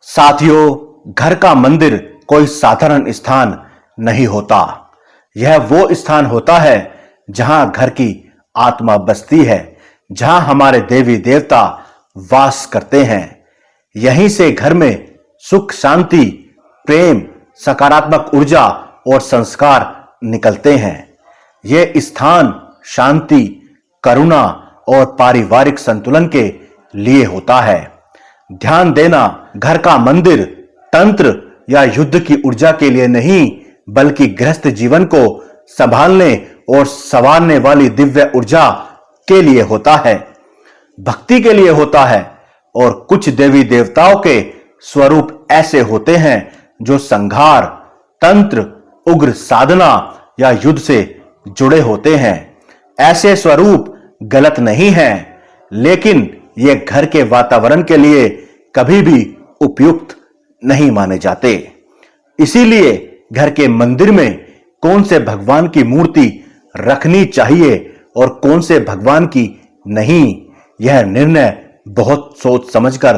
साथियों, घर का मंदिर कोई साधारण स्थान नहीं होता। यह वो स्थान होता है जहां घर की आत्मा बसती है, जहां हमारे देवी देवता वास करते हैं। यहीं से घर में सुख, शांति, प्रेम, सकारात्मक ऊर्जा और संस्कार निकलते हैं। ये स्थान शांति, करुणा और पारिवारिक संतुलन के लिए होता है। ध्यान देना, घर का मंदिर तंत्र या युद्ध की ऊर्जा के लिए नहीं, बल्कि गृहस्थ जीवन को संभालने और संवारने वाली दिव्य ऊर्जा के लिए होता है, भक्ति के लिए होता है। और कुछ देवी देवताओं के स्वरूप ऐसे होते हैं जो संहार, तंत्र, उग्र साधना या युद्ध से जुड़े होते हैं। ऐसे स्वरूप गलत नहीं हैं, लेकिन ये घर के वातावरण के लिए कभी भी उपयुक्त नहीं माने जाते। इसीलिए घर के मंदिर में कौन से भगवान की मूर्ति रखनी चाहिए और कौन से भगवान की नहीं, यह निर्णय बहुत सोच समझकर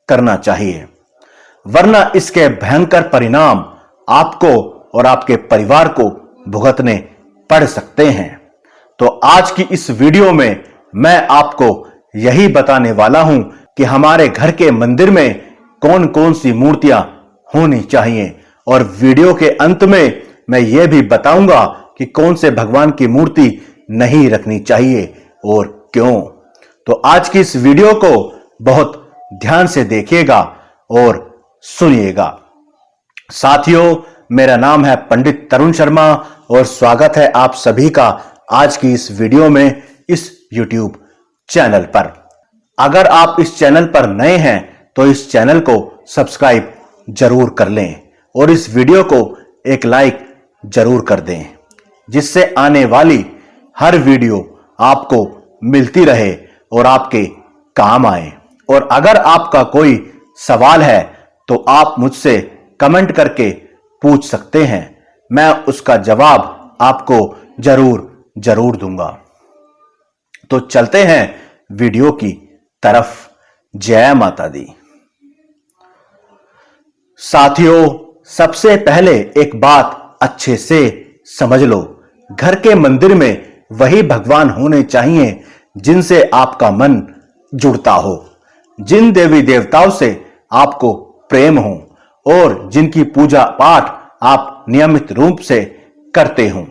करना चाहिए, वरना इसके भयंकर परिणाम आपको और आपके परिवार को भुगतने पड़ सकते हैं। तो आज की इस वीडियो में मैं आपको यही बताने वाला हूं कि हमारे घर के मंदिर में कौन कौन सी मूर्तियां होनी चाहिए, और वीडियो के अंत में मैं यह भी बताऊंगा कि कौन से भगवान की मूर्ति नहीं रखनी चाहिए और क्यों। तो आज की इस वीडियो को बहुत ध्यान से देखिएगा और सुनिएगा। साथियों, मेरा नाम है पंडित तरुण शर्मा और स्वागत है आप सभी का आज की इस वीडियो में इस YouTube चैनल पर। अगर आप इस चैनल पर नए हैं तो इस चैनल को सब्सक्राइब जरूर कर लें और इस वीडियो को एक लाइक जरूर कर दें, जिससे आने वाली हर वीडियो आपको मिलती रहे और आपके काम आए। और अगर आपका कोई सवाल है तो आप मुझसे कमेंट करके पूछ सकते हैं, मैं उसका जवाब आपको जरूर दूंगा। तो चलते हैं वीडियो की तरफ। जय माता दी। साथियों, सबसे पहले एक बात अच्छे से समझ लो, घर के मंदिर में वही भगवान होने चाहिए जिनसे आपका मन जुड़ता हो, जिन देवी देवताओं से आपको प्रेम हो और जिनकी पूजा पाठ आप नियमित रूप से करते हो।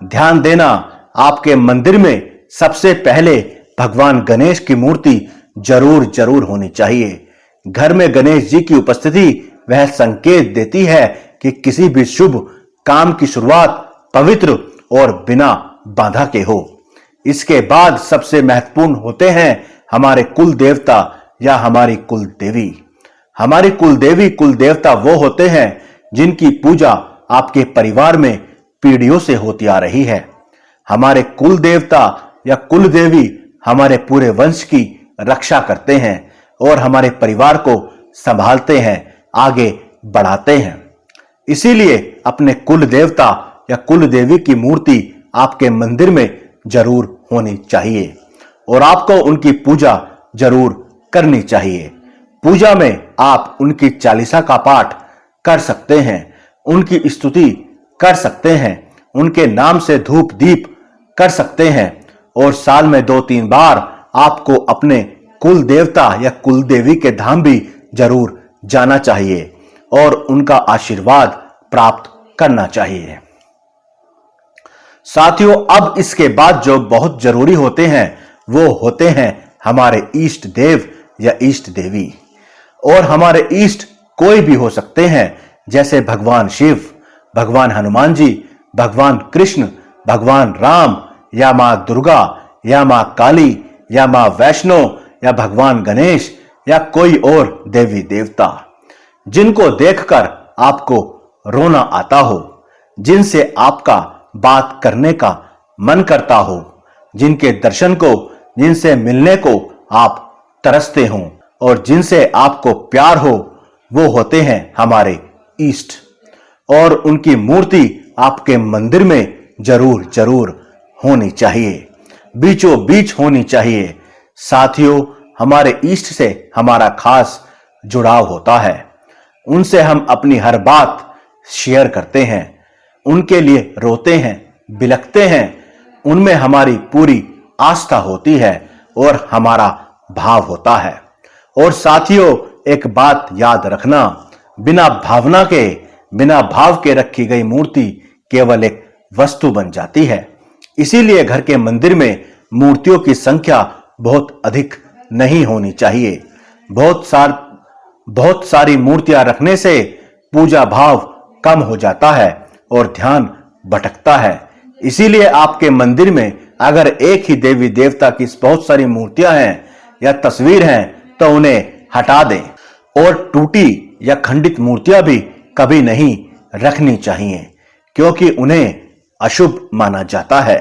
ध्यान देना, आपके मंदिर में सबसे पहले भगवान गणेश की मूर्ति जरूर होनी चाहिए। घर में गणेश जी की उपस्थिति वह संकेत देती है कि किसी भी शुभ काम की शुरुआत पवित्र और बिना बाधा के हो। इसके बाद सबसे महत्वपूर्ण होते हैं हमारे कुल देवता या हमारी कुल देवी। हमारी कुल देवी, कुल देवता वो होते हैं जिनकी पूजा आपके परिवार में पीढ़ियों से होती आ रही है। हमारे कुल देवता या कुल देवी हमारे पूरे वंश की रक्षा करते हैं और हमारे परिवार को संभालते हैं, आगे बढ़ाते हैं। इसीलिए अपने कुल देवता या कुल देवी की मूर्ति आपके मंदिर में जरूर होनी चाहिए और आपको उनकी पूजा जरूर करनी चाहिए। पूजा में आप उनकी चालीसा का पाठ कर सकते हैं, उनकी स्तुति कर सकते हैं, उनके नाम से धूप दीप कर सकते हैं और साल में 2-3 बार आपको अपने कुल देवता या कुल देवी के धाम भी जरूर जाना चाहिए और उनका आशीर्वाद प्राप्त करना चाहिए। साथियों, अब इसके बाद जो बहुत जरूरी होते हैं वो होते हैं हमारे इष्ट देव या इष्ट देवी। और हमारे इष्ट कोई भी हो सकते हैं, जैसे भगवान शिव, भगवान हनुमान जी, भगवान कृष्ण, भगवान राम या मां दुर्गा या मां काली या मां वैष्णो या भगवान गणेश या कोई और देवी देवता, जिनको देखकर आपको रोना आता हो, जिनसे आपका बात करने का मन करता हो, जिनके दर्शन को, जिनसे मिलने को आप तरसते हो और जिनसे आपको प्यार हो, वो होते हैं हमारे इष्ट। और उनकी मूर्ति आपके मंदिर में जरूर होनी चाहिए, बीचों बीच होनी चाहिए। साथियों, हमारे इष्ट से हमारा खास जुड़ाव होता है। उनसे हम अपनी हर बात शेयर करते हैं, उनके लिए रोते हैं, बिलखते हैं। उनमें हमारी पूरी आस्था होती है और हमारा भाव होता है। और साथियों, एक बात याद रखना, बिना भावना के, बिना भाव के रखी गई मूर्ति केवल एक वस्तु बन जाती है। इसीलिए घर के मंदिर में मूर्तियों की संख्या बहुत अधिक नहीं होनी चाहिए। बहुत सारी मूर्तियां रखने से पूजा भाव कम हो जाता है और ध्यान भटकता है। इसीलिए आपके मंदिर में अगर एक ही देवी देवता की बहुत सारी मूर्तियां हैं या तस्वीर हैं तो उन्हें हटा दें। और टूटी या खंडित मूर्तियां भी कभी नहीं रखनी चाहिए, क्योंकि उन्हें अशुभ माना जाता है।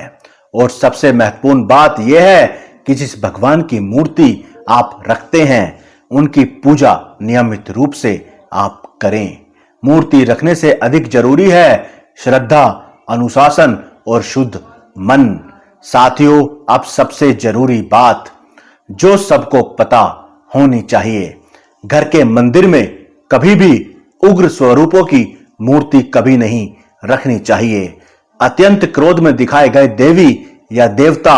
और सबसे महत्वपूर्ण बात यह है कि जिस भगवान की मूर्ति आप रखते हैं उनकी पूजा नियमित रूप से आप करें। मूर्ति रखने से अधिक जरूरी है श्रद्धा, अनुशासन और शुद्ध मन। साथियों, अब सबसे जरूरी बात जो सबको पता होनी चाहिए, घर के मंदिर में कभी भी उग्र स्वरूपों की मूर्ति कभी नहीं रखनी चाहिए। अत्यंत क्रोध में दिखाए गए देवी या देवता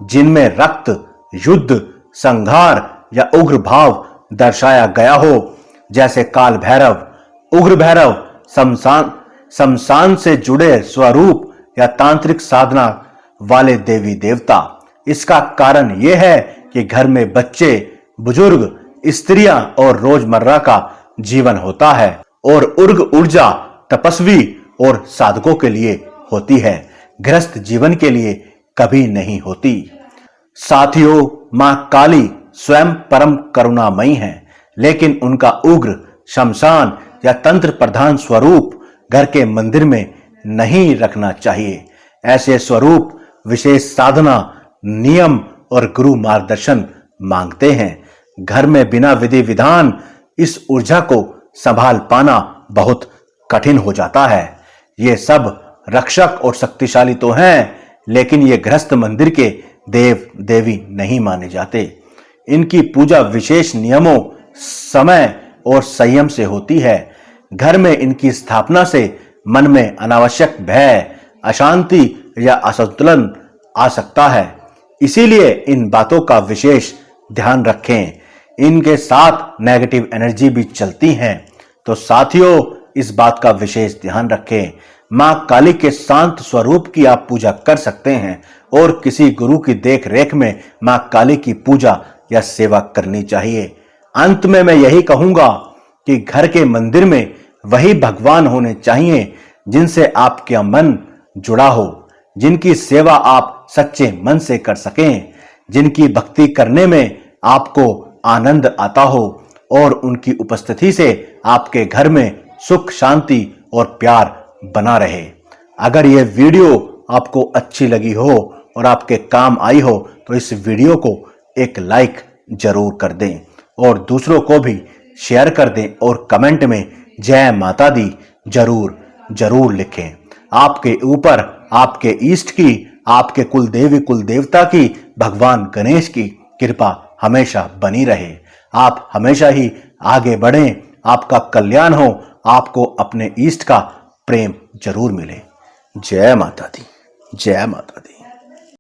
जिनमें रक्त, युद्ध, संहार या उग्र भाव दर्शाया गया हो, जैसे काल भैरव, उग्र भैरव, शमशान से जुड़े स्वरूप या तांत्रिक साधना वाले देवी देवता। इसका कारण यह है कि घर में बच्चे, बुजुर्ग, स्त्रियां और रोजमर्रा का जीवन होता है और उग्र ऊर्जा तपस्वी और साधकों के लिए होती है, गृहस्थ जीवन के लिए कभी नहीं होती। साथियों, मां काली स्वयं परम करुणामयी हैं, लेकिन उनका उग्र, शमशान या तंत्र प्रधान स्वरूप घर के मंदिर में नहीं रखना चाहिए। ऐसे स्वरूप विशेष साधना, नियम और गुरु मार्गदर्शन मांगते हैं। घर में बिना विधि विधान इस ऊर्जा को संभाल पाना बहुत कठिन हो जाता है। ये सब रक्षक और शक्तिशाली तो हैं, लेकिन ये गृहस्थ मंदिर के देव देवी नहीं माने जाते। इनकी पूजा विशेष नियमों, समय और संयम से होती है। घर में इनकी स्थापना से मन में अनावश्यक भय, अशांति या असंतुलन आ सकता है। इसीलिए इन बातों का विशेष ध्यान रखें। इनके साथ नेगेटिव एनर्जी भी चलती हैं, तो साथियों इस बात का विशेष ध्यान रखें। मां काली के शांत स्वरूप की आप पूजा कर सकते हैं और किसी गुरु की देख रेख में मां काली की पूजा या सेवा करनी चाहिए। अंत में मैं यही कहूंगा कि घर के मंदिर में वही भगवान होने चाहिए जिनसे आपका मन जुड़ा हो, जिनकी सेवा आप सच्चे मन से कर सकें, जिनकी भक्ति करने में आपको आनंद आता हो और उनकी उपस्थिति से आपके घर में सुख, शांति और प्यार बना रहे। अगर यह वीडियो आपको अच्छी लगी हो और आपके काम आई हो तो इस वीडियो को एक लाइक जरूर कर दें और दूसरों को भी शेयर कर दें और कमेंट में जय माता दी जरूर लिखें। आपके ऊपर आपके इष्ट की, आपके कुल देवी कुल देवता की, भगवान गणेश की कृपा हमेशा बनी रहे। आप हमेशा ही आगे बढ़ें, आपका कल्याण हो, आपको अपने इष्ट का प्रेम जरूर मिले। जय माता दी, जय माता दी।